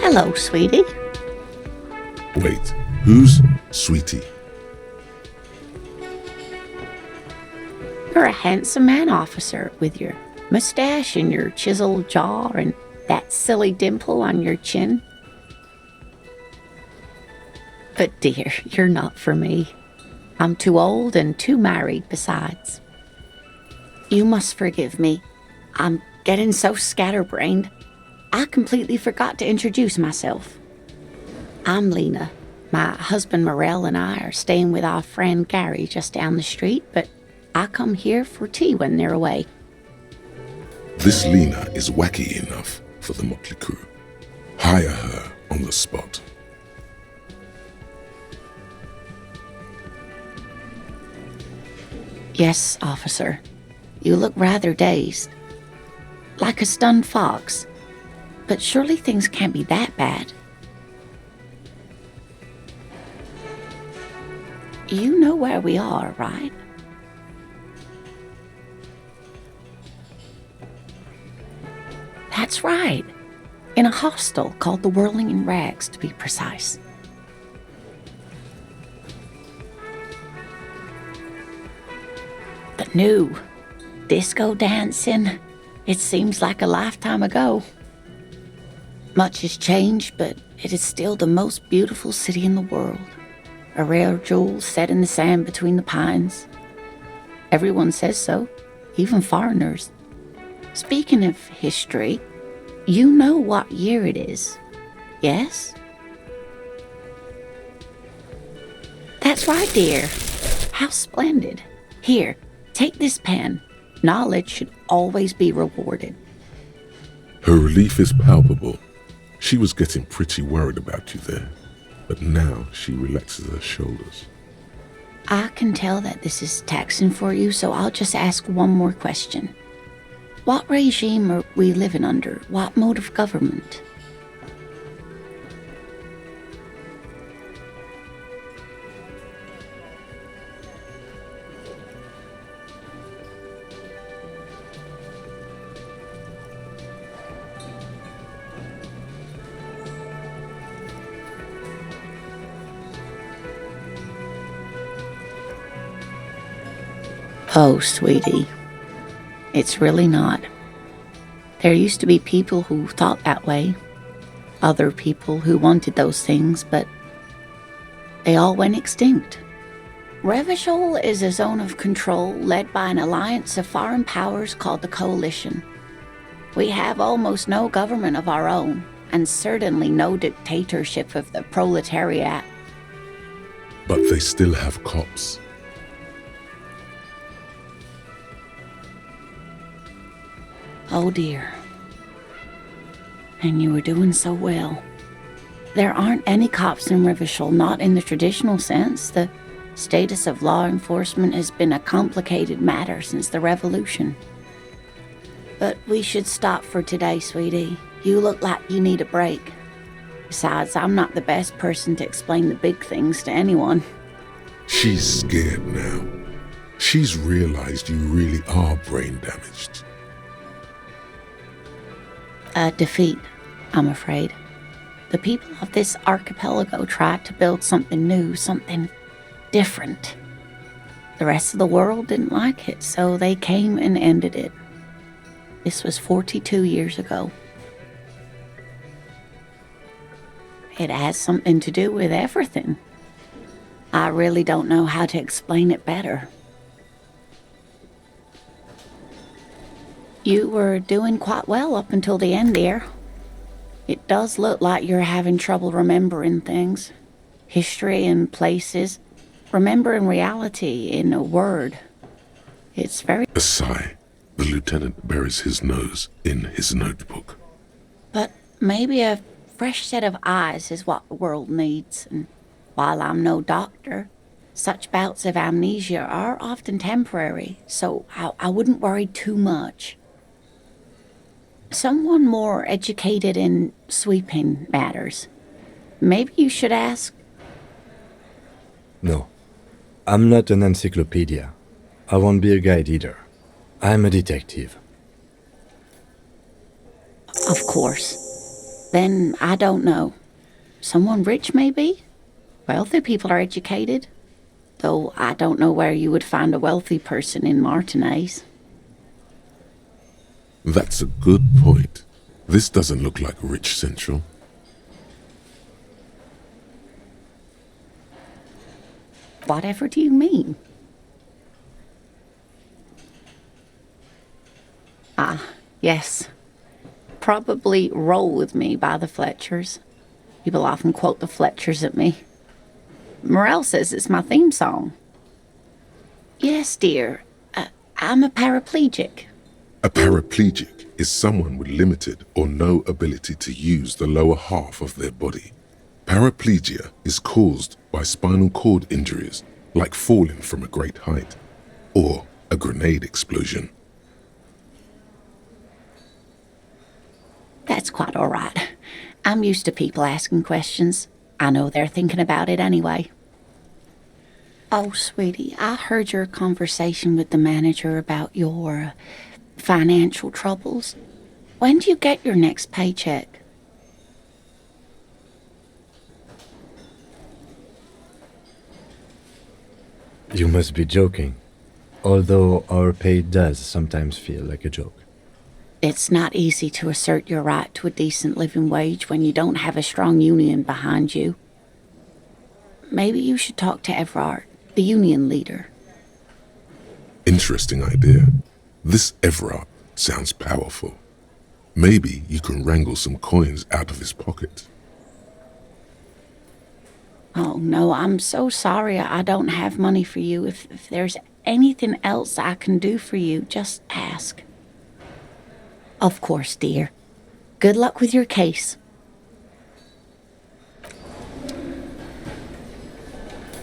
Hello, sweetie. Wait, who's Sweetie? You're a handsome man, officer, with your mustache and your chiseled jaw and that silly dimple on your chin. But dear, you're not for me. I'm too old and too married besides. You must forgive me. I'm getting so scatterbrained. I completely forgot to introduce myself. I'm Lena. My husband Morel and I are staying with our friend Gary just down the street, but I come here for tea when they're away. This Lena is wacky enough for the motley crew. Hire her on the spot. Yes, officer. You look rather dazed. Like a stunned fox. But surely things can't be that bad. You know where we are, right? That's right. In a hostel called the Whirling in Rags, to be precise. The new disco dancing. It seems like a lifetime ago. Much has changed, but it is still the most beautiful city in the world. A rare jewel set in the sand between the pines. Everyone says so, even foreigners. Speaking of history, you know what year it is, yes? That's right, dear. How splendid. Here, take this pen. Knowledge should always be rewarded. Her relief is palpable. She was getting pretty worried about you there, but now she relaxes her shoulders. I can tell that this is taxing for you, so I'll just ask one more question. What regime are we living under? What mode of government? Oh, sweetie, it's really not. There used to be people who thought that way, other people who wanted those things, but they all went extinct. Revachol is a zone of control led by an alliance of foreign powers called the Coalition. We have almost no government of our own, and certainly no dictatorship of the proletariat. But they still have cops. Oh dear. And you were doing so well. There aren't any cops in Revachol, not in the traditional sense. The status of law enforcement has been a complicated matter since the revolution. But we should stop for today, sweetie. You look like you need a break. Besides, I'm not the best person to explain the big things to anyone. She's scared now. She's realized you really are brain damaged. A defeat, I'm afraid. The people of this archipelago tried to build something new, something different. The rest of the world didn't like it, so they came and ended it. This was 42 years ago. It has something to do with everything. I really don't know how to explain it better. You were doing quite well up until the end, dear. It does look like you're having trouble remembering things. History and places. Remembering reality in a word. It's very... A sigh. The lieutenant buries his nose in his notebook. But maybe a fresh set of eyes is what the world needs. And while I'm no doctor, such bouts of amnesia are often temporary, so I wouldn't worry too much. Someone more educated in sweeping matters. Maybe you should ask... No, I'm not an encyclopedia. I won't be a guide either. I'm a detective. Of course. Then I don't know. Someone rich, maybe? Wealthy people are educated. Though I don't know where you would find a wealthy person in Martinez. That's a good point. This doesn't look like Rich Central. Whatever do you mean? Ah, yes. Probably Roll With Me by the Fletchers. People often quote the Fletchers at me. Morel says it's my theme song. Yes, dear. I'm a paraplegic. A paraplegic is someone with limited or no ability to use the lower half of their body. Paraplegia is caused by spinal cord injuries, like falling from a great height, or a grenade explosion. That's quite all right. I'm used to people asking questions. I know they're thinking about it anyway. Oh, sweetie, I heard your conversation with the manager about your financial troubles. When do you get your next paycheck? You must be joking. Although our pay does sometimes feel like a joke. It's not easy to assert your right to a decent living wage when you don't have a strong union behind you. Maybe you should talk to Everard, the union leader. Interesting idea. This Everard sounds powerful. Maybe you can wrangle some coins out of his pocket. Oh, no, I'm so sorry I don't have money for you. If there's anything else I can do for you, just ask. Of course, dear. Good luck with your case.